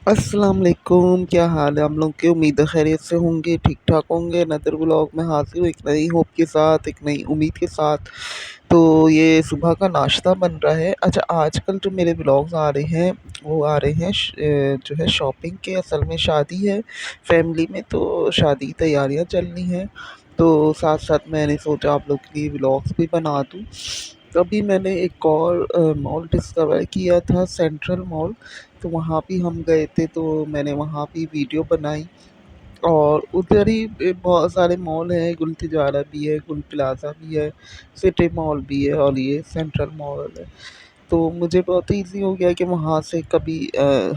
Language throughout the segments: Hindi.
अस्सलाम वालेकुम, क्या हाल है आप लोग के? उम्मीद है खैरियत से होंगे, ठीक-ठाक होंगे। नदर व्लॉग में हाज़िर हूँ एक नई होप के साथ, एक नई उम्मीद के साथ। तो ये सुबह का नाश्ता बन रहा है। अच्छा, आजकल जो मेरे व्लॉग्स आ रहे हैं, वो आ रहे हैं जो है शॉपिंग के। असल में शादी है फैमिली में, तो शादी की तैयारियाँ चल रही हैं। तो साथ-साथ मैंने सोचा आप लोग के लिए व्लॉग्स भी बना दूँ। तभी मैंने एक और मॉल डिस्कवर किया था, सेंट्रल मॉल। तो वहाँ भी हम गए थे, तो मैंने वहाँ भी वीडियो बनाई। और उधर ही बहुत सारे मॉल हैं, गुल तिजारा भी है, गुल प्लाज़ा भी है, सिटी मॉल भी है और ये सेंट्रल मॉल है। तो मुझे बहुत ईज़ी हो गया कि वहाँ से कभी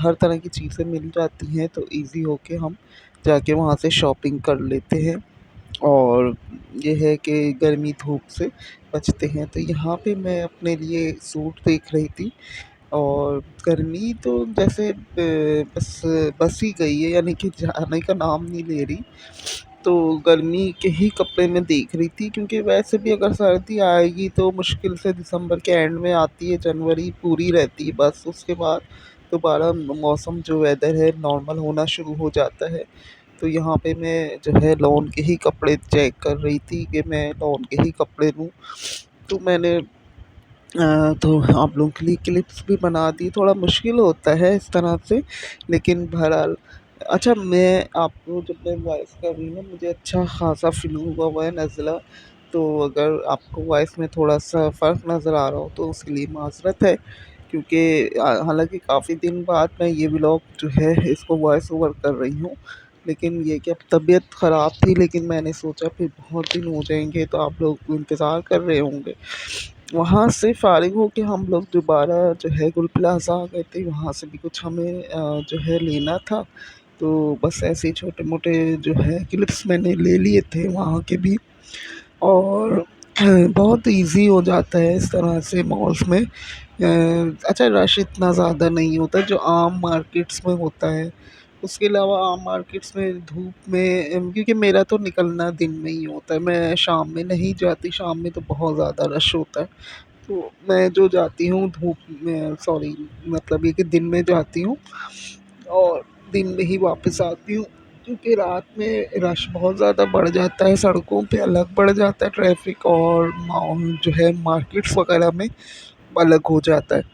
हर तरह की चीज़ें मिल जाती हैं, तो ईज़ी हो के हम जाके वहाँ से शॉपिंग कर लेते हैं। और ये है कि गर्मी धूप से बचते हैं। तो यहाँ पे मैं अपने लिए सूट देख रही थी। और गर्मी तो जैसे बस बस ही गई है, यानी कि जाने का नाम नहीं ले रही। तो गर्मी के ही कपड़े मैं देख रही थी, क्योंकि वैसे भी अगर सर्दी आएगी तो मुश्किल से दिसंबर के एंड में आती है, जनवरी पूरी रहती है बस। उसके बाद दोबारा मौसम जो वेदर है नॉर्मल होना शुरू हो जाता है। तो यहाँ पे मैं जो है लॉन के ही कपड़े चेक कर रही थी कि मैं लॉन के ही कपड़े लूँ। तो मैंने तो आप लोगों के लिए क्लिप्स भी बना दी। थोड़ा मुश्किल होता है इस तरह से, लेकिन बहरहाल अच्छा, मैं आपको जब मैं वॉइस कर रही हूँ ना, मुझे अच्छा ख़ासा फ़्लू हुआ हुआ है, नज़ला। तो अगर आपको वॉइस में थोड़ा-सा फ़र्क नज़र आ रहा हो तो उसके लिए माज़रत है, क्योंकि हालाँकि काफ़ी दिन बाद मैं ये व्लॉग जो है इसको वॉइस ओवर कर रही हूँ। लेकिन ये कि अब तबीयत ख़राब थी, लेकिन मैंने सोचा फिर बहुत दिन हो जाएँगे तो आप लोग इंतज़ार कर रहे होंगे। वहाँ से फ़ारिग होके हम लोग दोबारा जो है गुल प्लाज़ा आ गए थे। वहाँ से भी कुछ हमें जो है लेना था। तो बस ऐसे ही छोटे-मोटे जो है क्लिप्स मैंने ले लिए थे वहाँ के भी। और बहुत ईज़ी हो जाता है इस तरह से मॉल्स में। अच्छा, रश इतना ज़्यादा नहीं होता जो आम मार्केट्स में होता है। उसके अलावा आम मार्केट्स में धूप में क्योंकि मेरा तो निकलना दिन में ही होता है, मैं शाम में नहीं जाती, शाम में तो बहुत ज़्यादा रश होता है। तो मैं जो जाती हूँ धूप में, सॉरी, मतलब ये कि दिन में जाती हूँ और दिन में ही वापस आती हूँ, क्योंकि रात में रश बहुत ज़्यादा बढ़ जाता है, सड़कों पे अलग बढ़ जाता है ट्रैफ़िक, और माहौल जो है मार्केट्स वगैरह में अलग हो जाता है।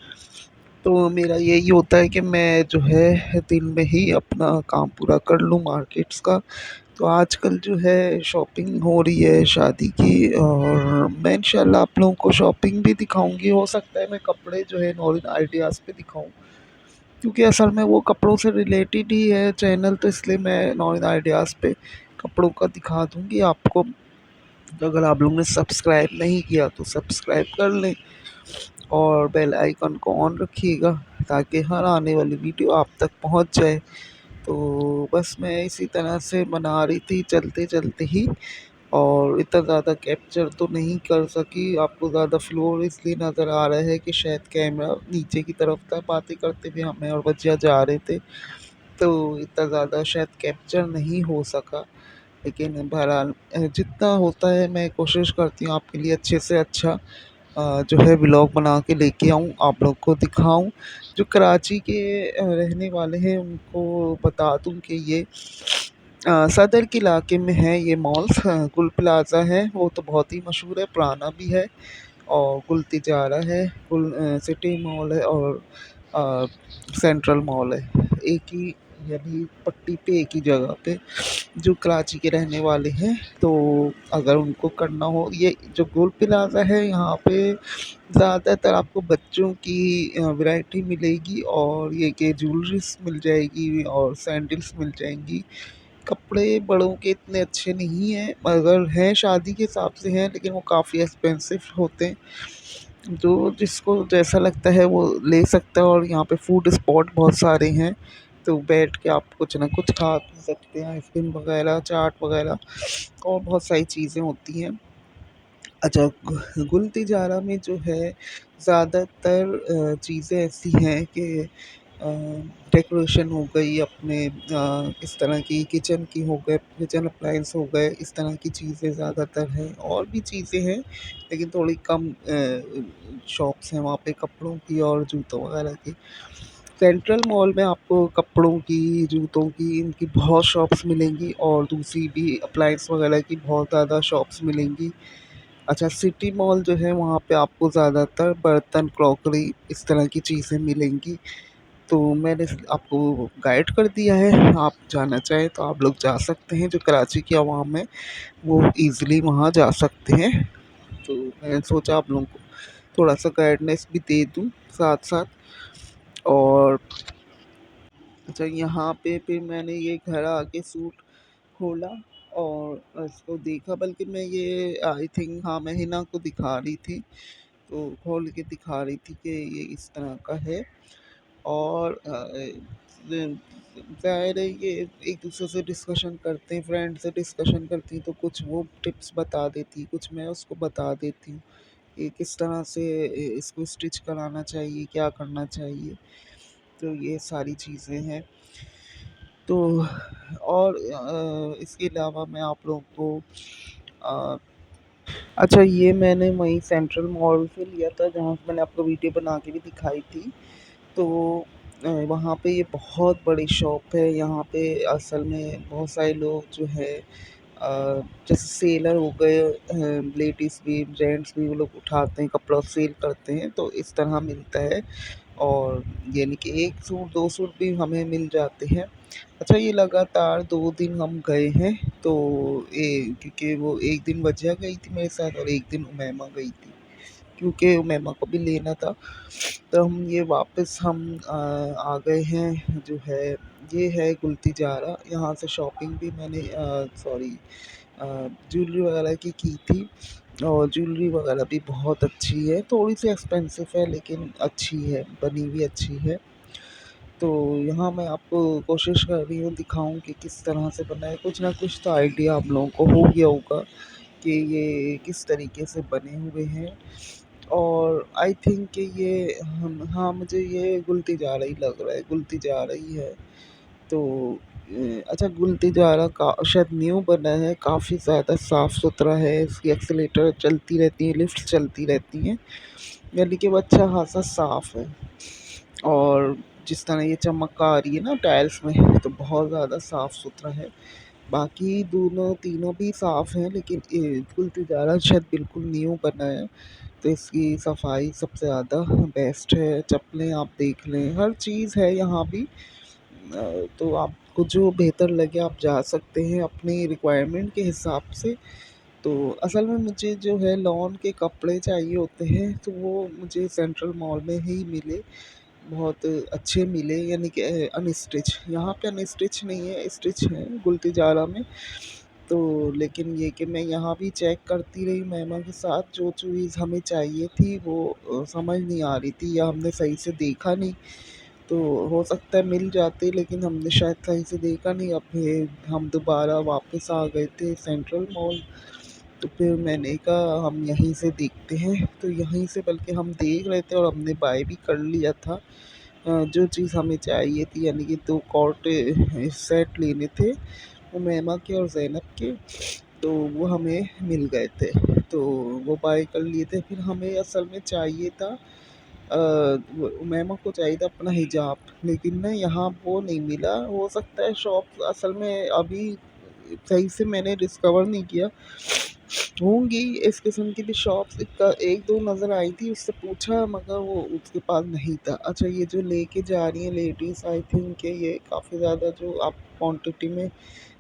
तो मेरा यही होता है कि मैं जो है दिन में ही अपना काम पूरा कर लूँ मार्केट्स का। तो आजकल जो है शॉपिंग हो रही है शादी की, और मैं इंशाल्लाह आप लोगों को शॉपिंग भी दिखाऊँगी। हो सकता है मैं कपड़े जो है नॉरिन आइडियाज़ पे दिखाऊँ, क्योंकि असल में वो कपड़ों से रिलेटेड ही है चैनल, तो इसलिए मैं नॉरिन आइडियाज़ पे कपड़ों का दिखा दूँगी आपको। तो अगर आप लोगों ने सब्सक्राइब नहीं किया तो सब्सक्राइब कर लें और बेल आइकन को ऑन रखिएगा, ताकि हर आने वाली वीडियो आप तक पहुंच जाए। तो बस मैं इसी तरह से बना रही थी चलते-चलते ही, और इतना ज़्यादा कैप्चर तो नहीं कर सकी। आपको ज़्यादा फ्लोर इसलिए नज़र आ रहा है कि शायद कैमरा नीचे की तरफ था, बातें करते हुए हमें और भजिया जा रहे थे, तो इतना ज़्यादा शायद कैप्चर नहीं हो सका। लेकिन बहरहाल जितना होता है मैं कोशिश करती हूँ आपके लिए अच्छे से अच्छा जो है व्लॉग बना के लेके आऊँ, आप लोग को दिखाऊँ। जो कराची के रहने वाले हैं उनको बता दूँ कि ये सदर के इलाके में है ये मॉल्स। गुल प्लाज़ा है, वो तो बहुत ही मशहूर है, पुराना भी है। और गुल तिजारा है, सिटी मॉल है, और अ, सेंट्रल मॉल है। एक ही, यानी पट्टी पे एक ही जगह पे। जो कराची के रहने वाले हैं, तो अगर उनको करना हो, ये जो गोल प्लाज़ा है यहाँ पे ज़्यादातर आपको बच्चों की वैरायटी मिलेगी, और ये कि ज्वेलरीज़ मिल जाएगी और सैंडल्स मिल जाएँगी। कपड़े बड़ों के इतने अच्छे नहीं हैं, मगर हैं शादी के हिसाब से हैं, लेकिन वो काफ़ी एक्सपेंसिव होते हैं। जो जिसको जैसा लगता है वो ले सकता है, और यहाँ पे फूड स्पॉट बहुत सारे हैं, तो बैठ के आप कुछ ना कुछ खा पी सकते हैं, आइसक्रीम वगैरह, चाट वगैरह, और बहुत सारी चीज़ें होती हैं। अच्छा, गुल तिजारा में जो है ज़्यादातर चीज़ें ऐसी हैं कि डेकोरेशन हो गई, अपने इस तरह की किचन की हो गए, किचन अप्लायंस हो गए, इस तरह की चीज़ें ज़्यादातर हैं। और भी चीज़ें हैं, लेकिन थोड़ी कम शॉप्स हैं वहाँ पे कपड़ों की और जूतों वगैरह की। सेंट्रल मॉल में आपको कपड़ों की, जूतों की, इनकी बहुत शॉप्स मिलेंगी और दूसरी भी अप्लायंस वगैरह की बहुत ज़्यादा शॉप्स मिलेंगी। अच्छा, सिटी मॉल जो है वहाँ पे आपको ज़्यादातर बर्तन, क्रॉकरी इस तरह की चीज़ें मिलेंगी। तो मैंने आपको गाइड कर दिया है, आप जाना चाहें तो आप लोग जा सकते हैं, जो कराची की आवाम है वो ईज़िली वहाँ जा सकते हैं। तो मैंने सोचा आप लोगों को थोड़ा-सा गाइडनेस भी दे दूँ साथ-साथ। और अच्छा, यहाँ पे फिर मैंने ये घर आके सूट खोला और इसको देखा, बल्कि मैं ये आई थिंक हाँ, मैं हिना को दिखा रही थी, तो खोल के दिखा रही थी कि ये इस तरह का है। और ज़ाहिर है ये एक दूसरे से डिस्कशन करते हैं, फ्रेंड से डिस्कशन करती हैं, तो कुछ वो टिप्स बता देती, कुछ मैं उसको बता देती हूँ कि किस तरह से इसको स्टिच कराना चाहिए, क्या करना चाहिए। तो ये सारी चीज़ें हैं। तो और इसके अलावा मैं आप लोगों को अ, अच्छा, ये मैंने वहीं सेंट्रल मॉल से लिया था जहाँ से मैंने आपको वीडियो बना के भी दिखाई थी। तो वहाँ पे ये बहुत बड़ी शॉप है। यहाँ पे असल में बहुत सारे लोग जो है जैसे सेलर हो गए, लेडीज़ भी जेंट्स भी वो लोग उठाते हैं कपड़ा सेल करते हैं, तो इस तरह मिलता है। और यानी कि 1 सूट 2 सूट भी हमें मिल जाते हैं। अच्छा, ये लगातार 2 दिन हम गए हैं, तो क्योंकि वो 1 दिन वजिया गई थी मेरे साथ और 1 दिन उमैमा गई थी, क्योंकि उमैमा को भी लेना था। तो हम ये वापस हम आ गए हैं, जो है ये है गुलती जारा। यहाँ से शॉपिंग भी मैंने सॉरी ज्वेलरी वगैरह की थी। और ज्वेलरी वगैरह भी बहुत अच्छी है, थोड़ी सी एक्सपेंसिव है लेकिन अच्छी है, बनी हुई अच्छी है। तो यहाँ मैं आपको कोशिश कर रही हूँ दिखाऊँ कि किस तरह से बना है, कुछ ना कुछ तो आइडिया आप लोगों को हो गया होगा कि ये किस तरीके से बने हुए हैं। और आई थिंक कि ये हम हाँ, मुझे ये गुलती जा रही लग रहा है, गुलती जा रही है। तो अच्छा, गुलती जारा का शायद न्यू बना है, काफ़ी ज़्यादा साफ़ सुथरा है, इसकी एक्सीलेटर चलती रहती है, लिफ्ट चलती रहती हैं, यानी कि वो अच्छा खासा साफ़ है। और जिस तरह ये चमक आ रही है ना टाइल्स में, तो बहुत ज़्यादा साफ़ सुथरा है। बाकी दोनों तीनों भी साफ़ हैं, लेकिन कुल तिजारा शायद बिल्कुल न्यू बना है, तो इसकी सफाई सबसे ज़्यादा बेस्ट है। चप्पलें आप देख लें, हर चीज़ है यहाँ भी। तो आपको जो बेहतर लगे आप जा सकते हैं अपनी रिक्वायरमेंट के हिसाब से। तो असल में मुझे जो है लॉन के कपड़े चाहिए होते हैं, तो वो मुझे सेंट्रल मॉल में ही मिले, बहुत अच्छे मिले, यानी कि अनस्टिच। यहाँ पे अनस्टिच नहीं है, स्टिच है गुलती जारा में। तो लेकिन ये कि मैं यहाँ भी चेक करती रही मैमा के साथ, जो चीज़ हमें चाहिए थी वो समझ नहीं आ रही थी, या हमने सही से देखा नहीं। तो हो सकता है मिल जाते, लेकिन हमने शायद सही से देखा नहीं। अब हम दोबारा वापस आ गए थे सेंट्रल मॉल, तो फिर मैंने कहा हम यहीं से देखते हैं, तो यहीं से बल्कि हम देख रहे थे और हमने बाय भी कर लिया था। जो चीज़ हमें चाहिए थी, यानी कि 2 कॉर्ड सेट लेने थे उमैमा के और ज़ैनब के, तो वो हमें मिल गए थे। तो वो बाय कर लिए थे। फिर हमें असल में चाहिए था वो उमैमा को चाहिए था अपना हिजाब, लेकिन ना यहाँ वो नहीं मिला। हो सकता है शॉप असल में अभी सही से मैंने डिस्कवर नहीं किया, होंगी इस किस्म की भी शॉप्स। एक दो नज़र आई थी, उससे पूछा मगर वो उसके पास नहीं था। अच्छा, ये जो लेके जा रही हैं लेडीज़, आई थिंक ये काफ़ी ज़्यादा जो आप क्वांटिटी में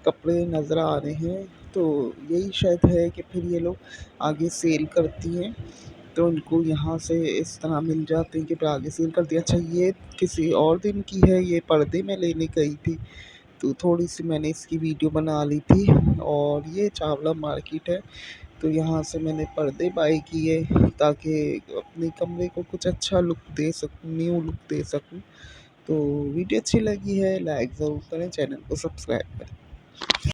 कपड़े नज़र आ रहे हैं, तो यही शायद है कि फिर ये लोग आगे सेल करती हैं, तो उनको यहाँ से इस तरह मिल जाते हैं कि फिर आगे सेल करती हैं। अच्छा, ये किसी और दिन की है, ये पर्दे में लेने गई थी, तो थोड़ी सी मैंने इसकी वीडियो बना ली थी। और ये चावला मार्केट है, तो यहाँ से मैंने पर्दे बाय किए ताकि अपने कमरे को कुछ अच्छा लुक दे सकूँ, न्यू लुक दे सकूँ। तो वीडियो अच्छी लगी है लाइक ज़रूर करें, चैनल को सब्सक्राइब करें।